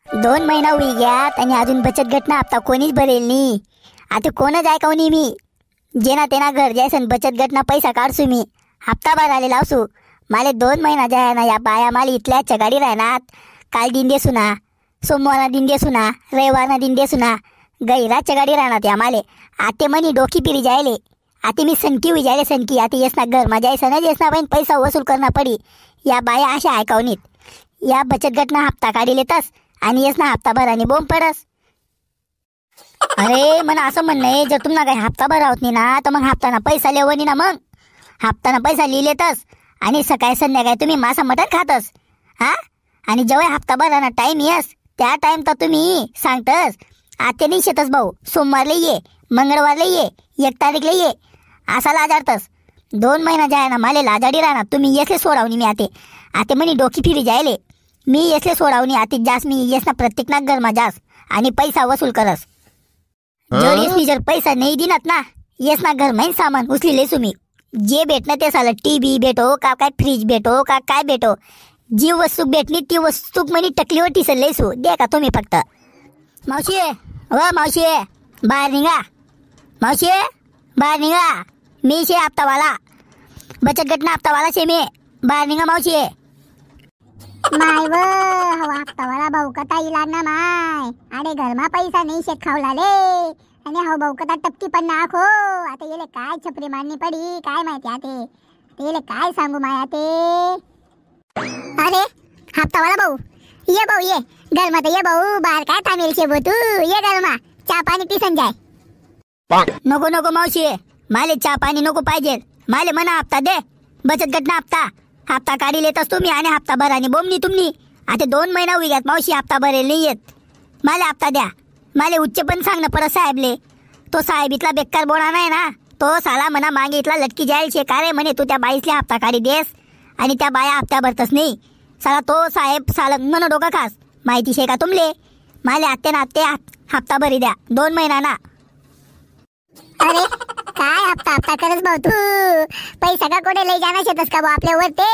2 महिना होई गयात आणि अजून बचत गटना हप्ता कोणीच भरेल नाही. आता कोणच ऐकवणी मी जेना तेना घर जायसन बचत गटना पैसा काढसू मी हप्ता भरायला लावसू. माले 2 महिना जाय ना या बाया माले इथल्या चगाडी राहणार. काल दिन देसू ना, सोमवारना दिन देसू ना, रविवारना दिन देसू ना, गैरा चगाडी राहणार या माले. आते मनी डोकी पिरी जायले. आते मी सनकी हुई जायले सनकी. आता येस ना घर मा जायसन ना येस ना पण पैसा वसूल करणं पडी. या बाया अशा ऐकावनीत या बचत गटना हप्ता काढी लेतस आणि येस ना हप्ता भरानी बोंब पडस. अरे मला असं म्हणणं आहे, जर तुम्हाला काही हप्ता भरावत नाही ना तर मग हप्ताना पैसा लेवणी ना. मग हप्ताना पैसा लिहिलेतस आणि सकाळी संध्याकाळी तुम्ही मासा मटण खातस हा. आणि जेव्हा हप्ता भराना टाइम येस त्या टाइम तर तुम्ही सांगतस आते नाही शेतस भाऊ सोमवारला ये, मंगळवारला ये, 1 तारीखला ये असा लाजाडतस. 2 महिना जाय ना माले लाजाडी राहणार. तुम्ही येसले सोडावणी मी आते आते म्हणी डोकी फिरी जायले. मी येसले सोडावणी आते जास मी येस ना प्रत्येक ना घरमा जास आणि पैसा वसूल करस. जर येस मी जर पैसा नाही दिनात ना येस ना घर माहीन सामान उचली लेसू मी. जे भेटणं ते साला टीव्ही भेटो का काय फ्रीज भेटो का काय भेटो, जी वस्तू भेटली ती वस्तू म्हणी टकलीवर टिसल लेसू दे का तुम्ही फक्त. मावशी व मावशी बाहेर निघा. मावशी बाहेर निघा. मी शे हप्तावाला बचत गटना हप्तावाला शे मी. बाहेर निघा मावशी. माय व हवा हप्तावाला भाऊ कथा इला ना माय. आणि घरमा पैसा नाही शेत खावला ले. आणि हो भाऊ कथा टपकी पण नाखो. आता येले काय छपरी मारणी पडी काय माहिती. आता येले काय सांगू माय. आते अरे हप्तावाला भाऊ ये घरमा तर ये भाऊ. बाहेर काय थांबेल शे भाऊ तू. ये घरमा चहा पाणी पिसन जाय. नको नको मावशी माले चहा पाणी नको पाहिजे. माले मना हप्ता दे बचत गटना हप्ता. हप्ता काढी लेतस तुम्ही आणि हप्ता भरानी बोमनी तुम्ही. आता 2 महिना होई गयात मावशी हप्ता भरेल नाही येत. माले हप्ता द्या. माले उच्च पण सांग ना परत साहेबले. तो साहेब इथला बेकार बोळा नाही ना. तो साला मना मागे इथला लटकी जाईल शे का रे म्हणे तू त्या बाईसले हप्ता काढी देस आणि त्या बाया हप्ता भरतस नाही. साला तो साहेब साला मन डोका खास माहिती शे का तुमले. माले आत्ते ना आत्ते हप्ता भरी द्या 2 महिना ना. अरे काय हप्ता करस भाऊ तू. पैसा का कोठे लई जाणार शेतस का भाऊ आपल्या वरते.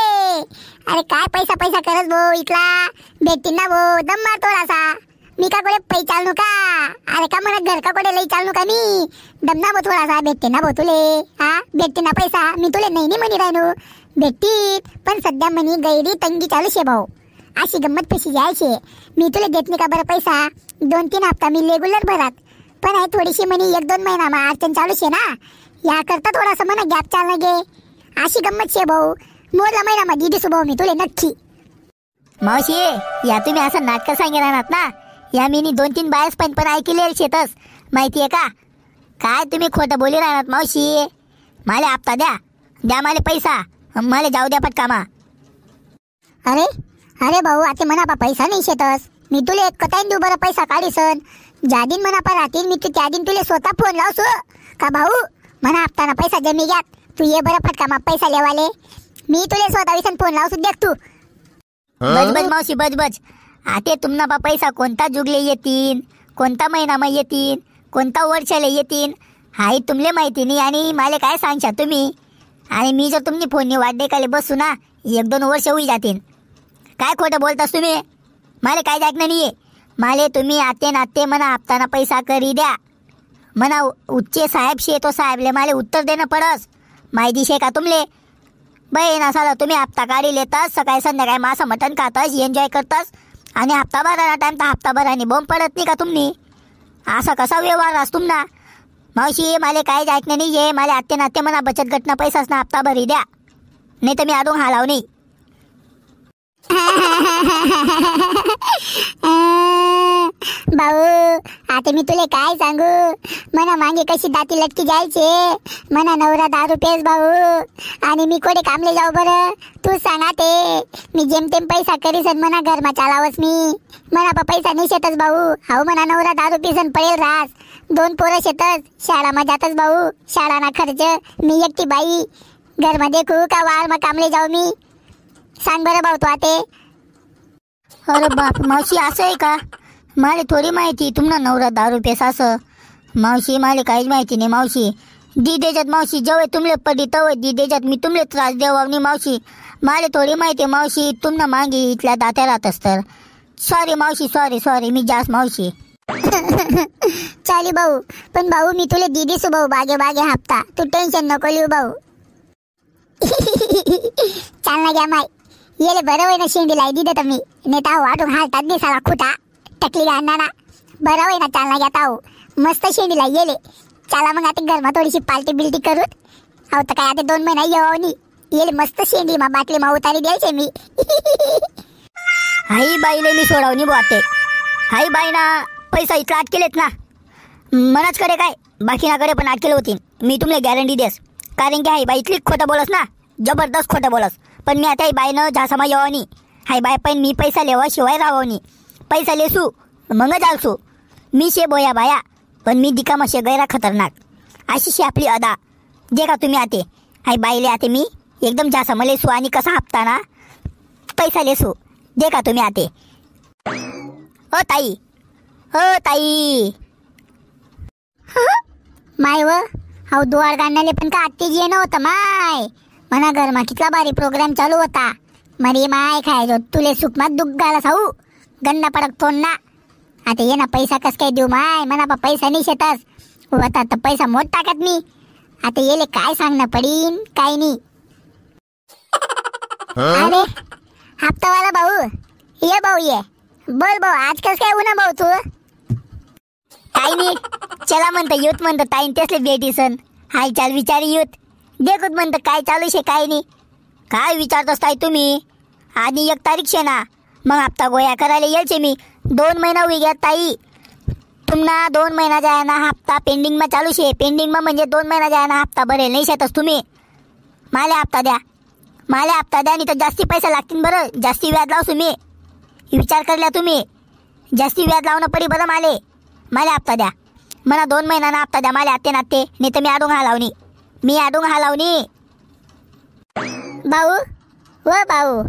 अरे काय पैसा करस भाऊ. इथला भेटतील ना भाऊ दम मार थोडासा. मी का कोठे पै चालू का. अरे का म्हणत घर का कोठे लई चालू का मी. दम ना भाऊ थोडासा. भेटते ना भाऊ तुले हा. भेटते ना पैसा. मी तुले नाही म्हणी राहिनो. भेटतील पण सध्या म्हणी गैरी तंगी चालू शे भाऊ. अशी गंमत पैशी जायचे. मी तुले देत नाही का बरं पैसा. 2-3 हप्ता मी रेग्युलर भरात. पण आहे थोडीशी म्हणी 1-2 महिना मा अडचण चालू शे ना. या करता थोडासा म्हणा गॅप चालणं गे. अशी गंमत शे भाऊ. मोरला महिना मा दिदी भाऊ मी तुले नक्की. मावशी या तुम्ही असं नाटक सांगे राहणार ना. या मीनी 2-3 बायस पण ऐकले शेतस माहितीये का. काय तुम्ही खोटं बोली राहणार मावशी. माले हप्ता द्या माले पैसा. माले जाऊ द्या पटकामा. अरे भाऊ आता म्हणा पैसा नाही शेतस. मी तुले एक कताईन देऊ बरं पैसा काढीसन. ज्या दिन म्हणा पर राहतील मी तू त्या दिन तुले स्वतः फोन लावसो का भाऊ. म्हणा हप्ताना पैसा जमी घ्यात. तू ये बरं फटकामा पैसा लेवाले. मी तुले स्वतः विसन फोन लावसू देख तू. बज मावशी बज. आते तुमना बा पैसा कोणता जुगले येतील, कोणता महिनामा येतील, कोणता वर्षाला येतील हाही तुमले माहिती नाही. आणि माले काय सांगशा तुम्ही. आणि मी जर तुम्ही फोननी वाढणे काले बसू ना 1-2 वर्ष होई जातील. काय खोटं बोलतास तुम्ही. माले काय ऐकणं नाहीये. माले तुम्ही आते नाते म्हणा हप्ताना पैसा करी द्या म्हणा. उच्चे साहेब शे तो साहेबले माले उत्तर देणं पडस माहिती शे का तुमले. बहीण असाल तुम्ही हप्ता काढी लेतस. सकाळी संध्याकाळी मासा मटण खातस एन्जॉय करतस आणि हप्ता भराना टाइम तर हप्ता भरानी बोंब पडत नाही का तुम्ही. असा कसा व्यवहार असतो तुमना. मावशी माले काय ऐकणं नाही आहे. माले आत्ते नाते म्हणा बचत गटना पैसाच ना हप्ता भरी द्या नाही तर मी आडून हालाव नाही. भाऊ आता मी तुले काय सांगू. मना मागे कशी दाती लटकी जायचे. मना नवरा 10 रुपयेच भाऊ. आणि मी कोठे कामले जाऊ बरं तू सांगा ते. मी जेमतेम पैसा करीसन मना घरमा चालावस मी. मना पैसा नाही शेतच भाऊ. हाऊ मना नवरा 10 रुपयेसन पडेल रास. 2 पोरं शेतच शाळामा जातच भाऊ. शाळाना खर्च. मी एकटी बाई घरमा देखू का वार मा कामले जाऊ मी. सांग बरं भाऊ तू आते. अरे बाप मावशी असं आहे का. माले थोडी माहिती तुम्हाला नवरा 10 रुपये असं. मावशी माले काहीच माहिती नाही मावशी. दी देजात मावशी जेव्हा तुमले पडी तव दी देजात मी तुमले त्रास देवावनी मावशी. माले थोडी माहिती मावशी. तुमना मागे इथल्या दात्या राहतस तर सॉरी मावशी, सॉरी मी जास मावशी. चाली भाऊ, पण भाऊ मी तुला दी दिसू भाऊ बागे बागे हप्ता. तू टेन्शन नको लिहू भाऊ. चाल ना घ्या माय. येले बरं होय ना शेंडी लाई दिदे तुम्ही. नेता वाटून हालतात दिसाला खुटा टकली गाणना ना. बरं होय ना चाल ना घ्या ताऊ. मस्त शेंडी लाई येले. चला मग आता घरमा थोडीशी पालटी बिलटी करून. अहो तर काय आता 2 महिना येऊनी. येले मस्त शेंडी मा बाटली मा उतारी द्यायचे मी. हाई बाईले मी सोडवणी बोते. हाई बाईना पैसा इतला अटकेलेत ना. मनाच कडे काय बाकीनाकडे पण अटकेले होती. मी तुमले गॅरंटी देस. कारण की हाई बाई इतली खोटं बोलस ना, जबरदस्त खोटं बोलस. पण मी आता ही बाईनं झासामा येवानी. हाई बाई पण मी पैसा लेवा शिवाय राहावनी. पैसा लेसू मग जालसू. मी शे बोया बाया पण मी दिकामा शे गैरा खतरनाक. अशी शे आपली अदा. जे का तुम्ही आते हाई बाईले आते मी एकदम झासामा लेसू आणि कसा हप्ता ना पैसा लेसू. दे का तुम्ही आते. ओ ताई, ओ ताई. माय व हाऊ दुवार गाण्याले पण का आत्तेच येणं होतं माय. मना घरमा कितला भारी प्रोग्राम चालू होता. मरे माय खायचो तुले सुखमात दुःख घाला साऊ. गन्ना पडक तोंड ना. आता ये ना पैसा कस काय देऊ माय. मना पा पैसा नाही शेतस. होता तर पैसा मोठ टाकत मी. आता येले काय सांगणं पडीन काय नाही. अरे हप्तावाला भाऊ, ये भाऊ ये. बोल भाऊ आज कस काय उन्हा भाऊ तू. काही नाही. चला म्हणतं युथ म्हणतं ताईन तेसले भेटी सन. हाय चाल विचारी युथ. देखूत म्हणतं काय चालू शे काय नाही. काय विचारतोस ताई तुम्ही. आधी 1 तारीख शे ना. मग हप्ता गोया करायला यायचे मी. 2 महिना होई गया ताई. तुम्हाला 2 महिना जाय ना हप्ता पेंडिंग मा चालू शे. पेंडिंग मा म्हणजे 2 महिना जाय ना हप्ता भरेल नाही शेतस तुम्ही. माले हप्ता द्या. माले हप्ता द्या. नाही तर जास्ती पैसे लागतील बरं. जास्ती व्याज लावू तुम्ही. विचार करल्या तुम्ही. जास्ती व्याज लावणं पडी बरं माले. माले हप्ता द्या. मला 2 महिना हप्ता द्या. माले आते नाते नाही तर मी आडून हालावणी. मी आडून हालावणी. भाऊ व भाऊ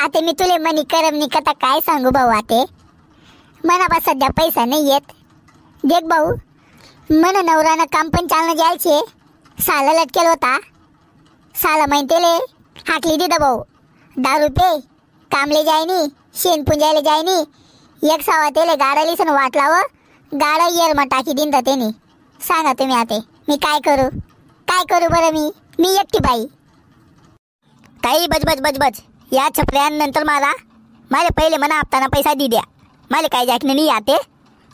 आता मी तुले मनी करमनी कथा काय सांगू भाऊ. आते मना सध्या पैसा नाही येत. देख भाऊ मन नवरानं काम पण चालणं जायचे. साला लटकेल होता. साला महितेले हाकली दिदा भाऊ. 10 रुपये कामले जायनी शेण पुंजायला जायनी. 1 सावा तेले गाडाली सन वाट लाव. गाडा येल मग टाकी दिन त्याने. सांगा तुम्ही आते मी काय करू बरं. मी एकटी बाई. ताई बज या छपऱ्यानंतर माले पहिले मना हप्ताना पैसा दी द्या. माले काय जाकणे नाही आते.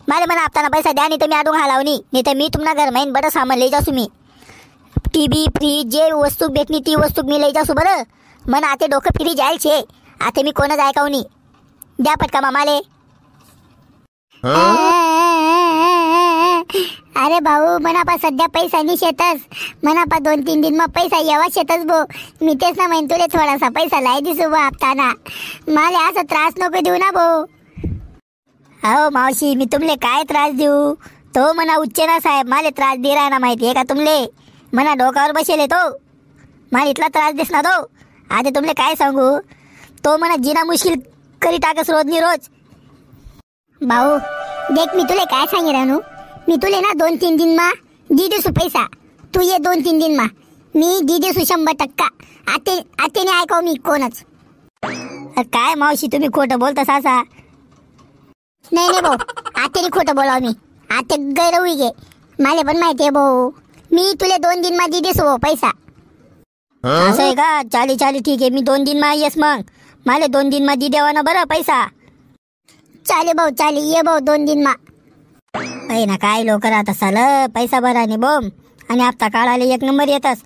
माले मना हप्ताना पैसा द्या. नाही तर मी आडून हालावणी. नाही तर मी तुम्हाला घर माहीन बरं सामान लई जासू मी. टीव्ही फ्रीज जे वस्तू भेटणी ती वस्तू मी लई जासू बरं. मन आते डोकं फिरी जायल छे. आते मी कोणच ऐकावनी. द्या पटका मामाले. अरे भाऊ मनापा सध्या पैसा नाही शेतस. मनापा 2-3 दिन मग पैसा यावा शेतस भो. मी तेच ना म्हणून तुले थोडासा पैसा लाई दिसू बो हप्ताना. माले असा त्रास नको देऊ ना भो. अहो मावशी मी तुमले काय त्रास देऊ. तो मना उच्चेना साहेब माले त्रास दे रहा ना माहिती आहे का तुमले. मना डोकावर बसेले तो. मला इतला त्रास देस ना तो. आता तुमले काय सांगू. तो मना जिना मुश्किल करी टाकस रोज. भाऊ देख मी तुले काय सांगे रानू. मी तुले ना 2-3 दिन मा दी दिसू पैसा. तू ये 2-3 दिन मा मी दी दिसू 100%. आते नाही ऐकाव मी कोणच. काय मावशी तुम्ही खोटं बोलता सासा. नाही भाऊ आते खोटं बोलाव मी. आते गैरवी गे. माले पण माहिती आहे भाऊ. मी तुले 2 दिन मा दी दिसू भाऊ पैसा. असं आहे का. चाली ठीक आहे. मी 2 दिन मा येस मग. माले 2 दिन मा दी देवा ना बरं पैसा. चाले भाऊ चाले ये भाऊ 2 दिन मा. ना काय लोक राहत साल पैसा भरा आणि बोम आणि हप्ता काढायला 1 नंबर येतस.